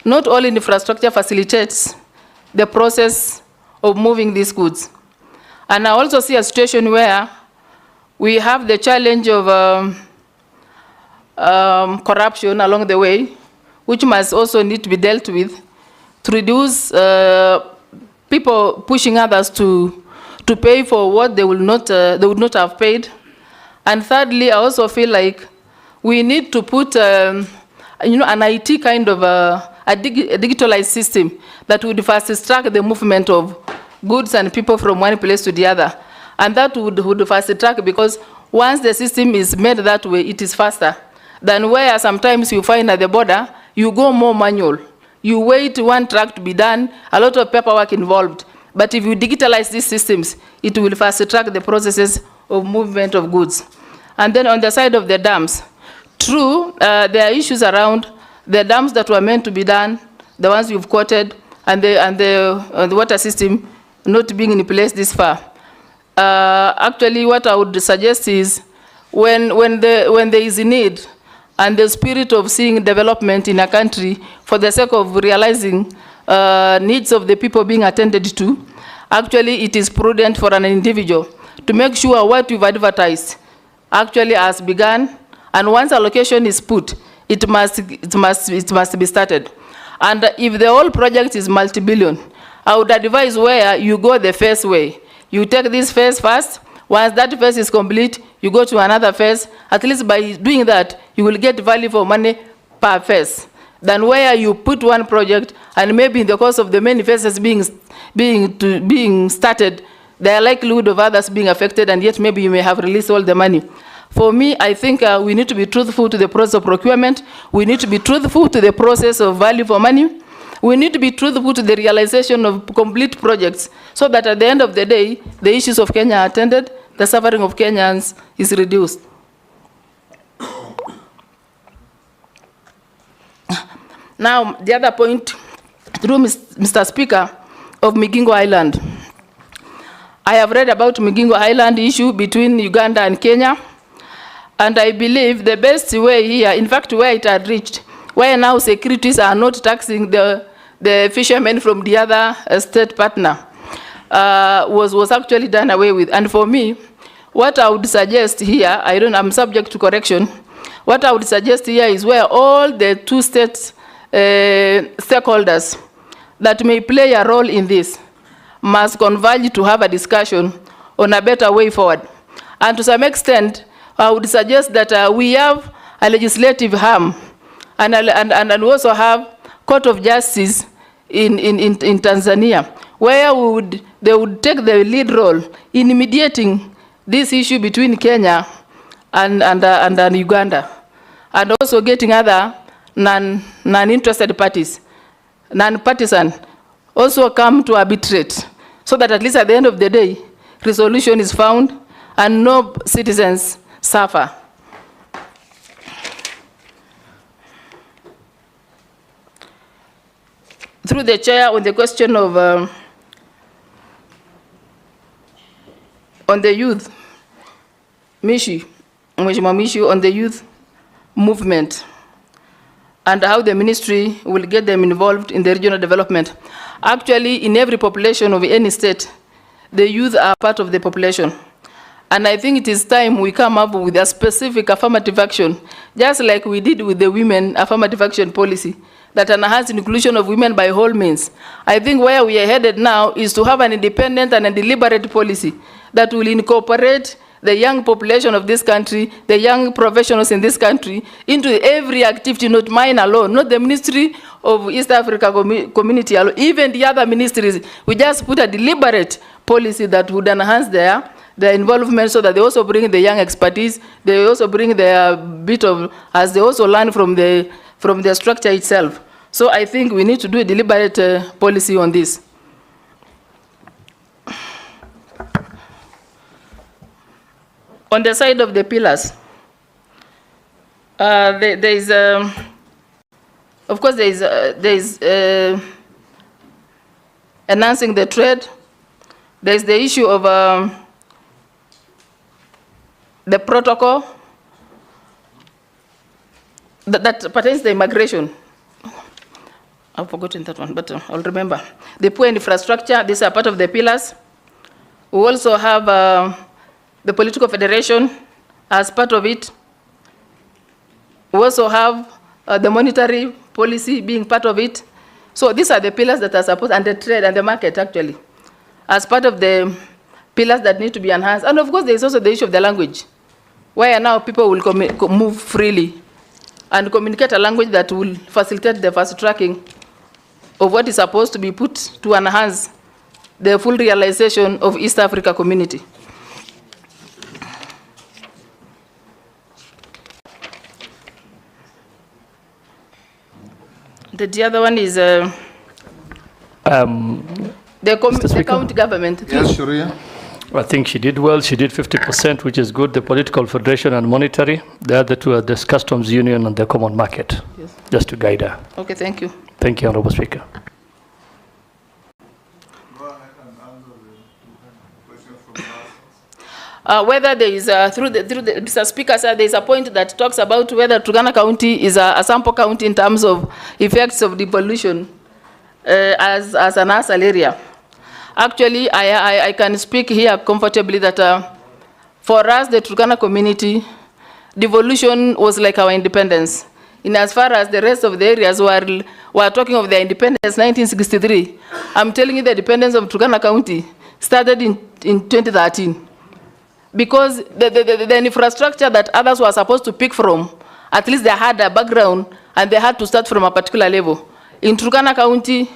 not all infrastructure facilitates the process of moving these goods. And I also see a situation where we have the challenge of corruption along the way, which must also need to be dealt with to reduce people pushing others to pay for what they would not have paid. And thirdly, I also feel like we need to put an IT kind of a digitalized system that would fast track the movement of goods and people from one place to the other. And that would fast track, because once the system is made that way, it is faster than where sometimes you find at the border, you go more manual. You wait one track to be done, a lot of paperwork involved. But if you digitalize these systems, it will fast track the processes of movement of goods. And then on the side of the dams, true, there are issues around the dams that were meant to be done, the ones you've quoted, and the water system not being in place this far. Actually, what I would suggest is when there is a need and the spirit of seeing development in a country for the sake of realizing needs of the people being attended to, actually it is prudent for an individual to make sure what we've advertised actually has begun, and once allocation is put, it must be started. And if the whole project is multi-billion, I would advise where you go the first way. You take this phase first. Once that phase is complete, you go to another phase. At least by doing that, you will get value for money per phase. Than where you put one project, and maybe in the course of the many phases being started, there are likelihood of others being affected, and yet maybe you may have released all the money. For me, I think we need to be truthful to the process of procurement. We need to be truthful to the process of value for money. We need to be truthful to the realization of complete projects, so that at the end of the day, the issues of Kenya are attended, the suffering of Kenyans is reduced. Now, the other point, through Mr. Speaker, of Migingo Island. I have read about Migingo Island issue between Uganda and Kenya, and I believe the best way here, in fact, where it had reached, where now securities are not taxing the fishermen from the other state partner, was actually done away with. And for me, what I would suggest here, I'm subject to correction, what I would suggest here is where all the two states stakeholders that may play a role in this must converge to have a discussion on a better way forward. And to some extent, I would suggest that we have a legislative arm, and we also have Court of Justice in Tanzania, where they would take the lead role in mediating this issue between Kenya and Uganda, and also getting other non-interested parties, non-partisan, also come to arbitrate, so that at least at the end of the day, resolution is found and no citizens suffer. Through the chair, on the question of on the youth, Mheshimiwa Mishi, on the youth movement and how the ministry will get them involved in the regional development. Actually, in every population of any state, the youth are part of the population. And I think it is time we come up with a specific affirmative action, just like we did with the women affirmative action policy, that enhances inclusion of women by all means. I think where we are headed now is to have an independent and a deliberate policy that will incorporate the young population of this country, the young professionals in this country, into every activity, not mine alone, not the Ministry of East Africa Community alone, even the other ministries. We just put a deliberate policy that would enhance their involvement, so that they also bring the young expertise, they also bring their bit of, as they also learn from the structure itself. So I think we need to do a deliberate policy on this. On the side of the pillars, there is, of course, there is enhancing the trade. There is the issue of the protocol that pertains to immigration. I've forgotten that one, but I'll remember. The poor infrastructure, these are part of the pillars. We also have the political federation as part of it. We also have the monetary policy being part of it. So these are the pillars that are supposed, and the trade and the market actually, as part of the pillars that need to be enhanced. And of course, there is also the issue of the language, where now people will move freely and communicate a language that will facilitate the fast tracking of what is supposed to be put to enhance the full realization of East Africa community. The other one is the county government. Yes, Sharia. I think she did well. She did 50%, which is good. The political federation and monetary. The other two are this customs union and the common market. Yes. Just to guide her. Okay, thank you. Thank you, Honorable Speaker. Go ahead and answer the question from Whether there is, through the Mr. Speaker, sir, there is a point that talks about whether Turkana County is a sample county in terms of effects of devolution as an ASAL area. Actually, I can speak here comfortably that for us, the Turkana community, devolution was like our independence. In as far as the rest of the areas were talking of their independence 1963, I'm telling you the independence of Turkana County started in 2013. Because the infrastructure that others were supposed to pick from, at least they had a background and they had to start from a particular level. In Turkana County,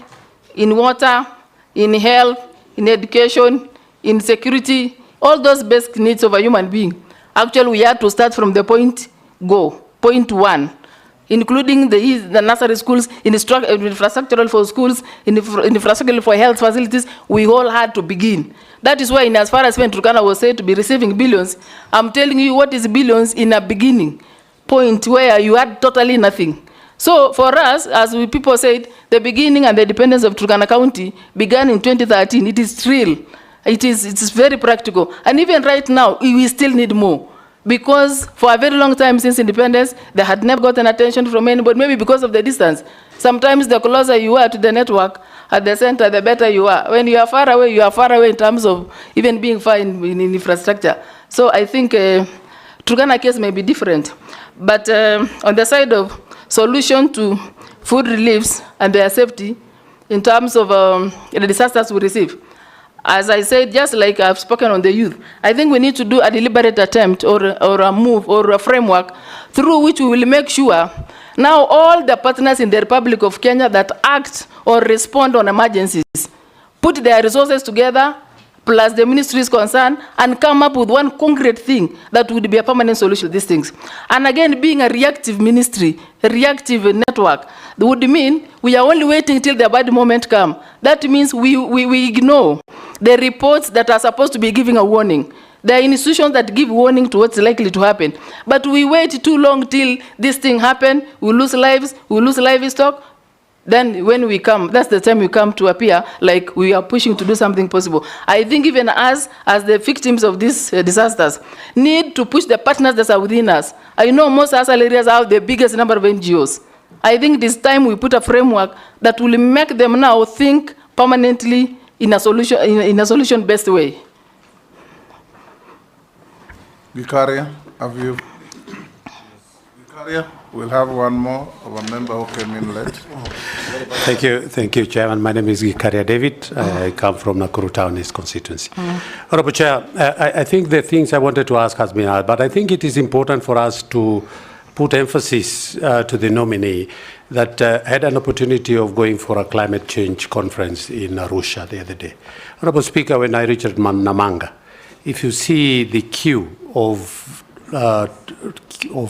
in water, in health, in education, in security, all those basic needs of a human being. Actually, we had to start from the point one, including the nursery schools, infrastructural for schools, infrastructural for health facilities. We all had to begin. That is why, in as far as when Turkana was said to be receiving billions, I'm telling you what is billions in a beginning point where you had totally nothing. So for us, as people said, the beginning and the independence of Turkana County began in 2013. It is real. It's very practical. And even right now, we still need more. Because for a very long time since independence, they had never gotten attention from anybody, maybe because of the distance. Sometimes the closer you are to the network at the center, the better you are. When you are far away in terms of even being far in infrastructure. So I think Turkana case may be different. But on the side of solution to food reliefs and their safety in terms of the disasters we receive, as I said, just like I've spoken on the youth, I think we need to do a deliberate attempt or a move or a framework through which we will make sure now all the partners in the Republic of Kenya that act or respond on emergencies put their resources together, plus the ministries concerned, and come up with one concrete thing that would be a permanent solution to these things. And again, being a reactive ministry, a reactive network, that would mean we are only waiting till the bad moment comes. That means we ignore the reports that are supposed to be giving a warning. There are institutions that give warning to what's likely to happen. But we wait too long till this thing happens, we lose lives, we lose livestock. Then when we come, that's the time we come to appear like we are pushing to do something possible. I think even us, as the victims of these disasters, need to push the partners that are within us. I know most ASAL areas have the biggest number of NGOs. I think it is time we put a framework that will make them now think permanently in a solution-based way. Vicaria, have you? Vicaria, we'll have one more of a member who came in late. Thank you, Chairman. My name is Vicaria David. I come from Nakuru Town East constituency. Honorable Chair, I think the things I wanted to ask has been asked, but I think it is important for us to put emphasis to the nominee that had an opportunity of going for a climate change conference in Arusha the other day. Honorable Speaker, when I reached Namanga, if you see the queue of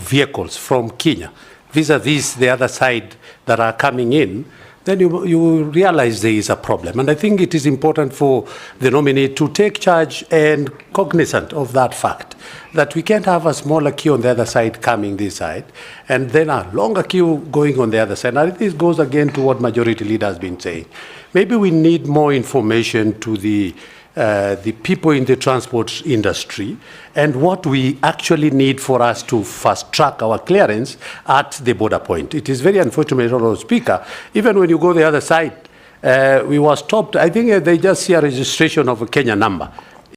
vehicles from Kenya vis-a-vis the other side that are coming in, then you realize there is a problem. And I think it is important for the nominee to take charge and cognizant of that fact, that we can't have a smaller queue on the other side coming this side, and then a longer queue going on the other side. And this goes again to what Majority Leader has been saying. Maybe we need more information to the the people in the transport industry, and what we actually need for us to fast track our clearance at the border point. It is very unfortunate, Honourable Speaker, even when you go the other side, we were stopped. I think they just see a registration of a Kenya number.